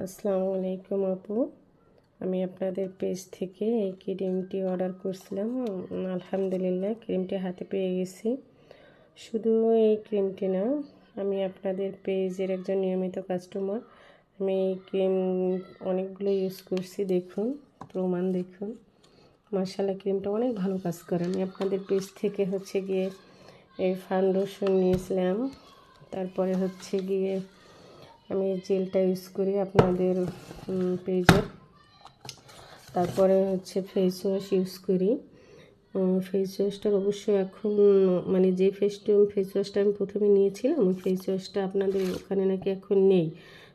আসসালামু আলাইকুম আপু, আমি আপনাদের পেজ থেকে এই ক্রিমটি অর্ডার করছিলাম। আলহামদুলিল্লাহ ক্রিমটি হাতে পেয়ে গেছি। শুধু এই ক্রিমটি না, আমি আপনাদের পেজের একজন নিয়মিত কাস্টমার। আমি এই ক্রিম অনেকগুলো ইউজ করছি, দেখুন প্রমাণ দেখুন। মাশাআল্লাহ ক্রিমটা অনেক ভালো কাজ করে। আমি আপনাদের পেজ থেকে গিয়ে এই ফাউন্ডেশন নিয়েছিলাম, তারপরে গিয়ে আমি জেলটা ইউজ করি আপনাদের পেজে, তারপরে ফেস ওয়াশ ইউজ করি। ফেস ওয়াশটার অবশ্যই এখন যে ফেস ওয়াশটা আমি প্রথমে নিয়েছিলাম, ওই ফেস ওয়াশটা আপনাদের ওখানে নাকি এখন নেই।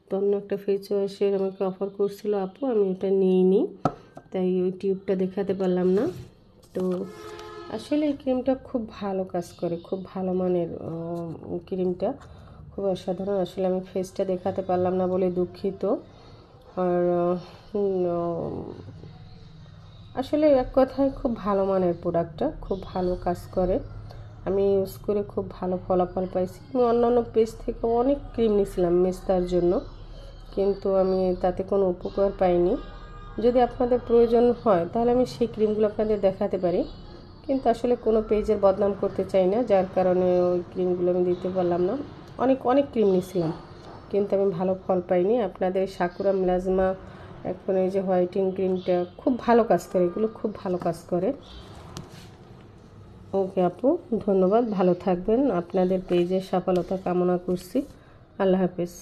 তো অন্য একটা ফেস ওয়াশের আমাকে অফার করছিল আপু, আমি ওটা নিইনি, তাই ওই টিউবটা দেখাতে পারলাম না। তো আসলে এই ক্রিমটা খুব ভালো কাজ করে, খুব ভালো মানের ক্রিমটা, খুব অসাধারণ। আসলে আমি ফেসটা দেখাতে পারলাম না বলে দুঃখিত। আর আসলে এক কথায় খুব ভালো মানের প্রোডাক্টটা, খুব ভালো কাজ করে। আমি ইউজ করে খুব ভালো ফলাফল পাইছি। আমি অন্যান্য পেজ থেকে অনেক ক্রিম নিয়েছিলাম মেস্তার জন্য, কিন্তু আমি তাতে কোনো উপকার পাইনি। যদি আপনাদের প্রয়োজন হয় তাহলে আমি সেই ক্রিমগুলো আপনাদের দেখাতে পারি, কিন্তু আসলে কোনো পেজের বদনাম করতে চাই না, যার কারণে ওই ক্রিমগুলো আমি দিতে পারলাম না। অনেক ক্রিম নিয়েছিলাম, কিন্তু আমি ভালো ফল পাইনি। আপনাদের সাকুরা মিলাজমা এখন এই যে হোয়াইটিং ক্রিমটা খুব ভালো কাজ করে, এগুলো খুব ভালো কাজ করে। ওকে আপু, ধন্যবাদ, ভালো থাকবেন। আপনাদের পেজের সফলতা কামনা করছি। আল্লাহ হাফেজ।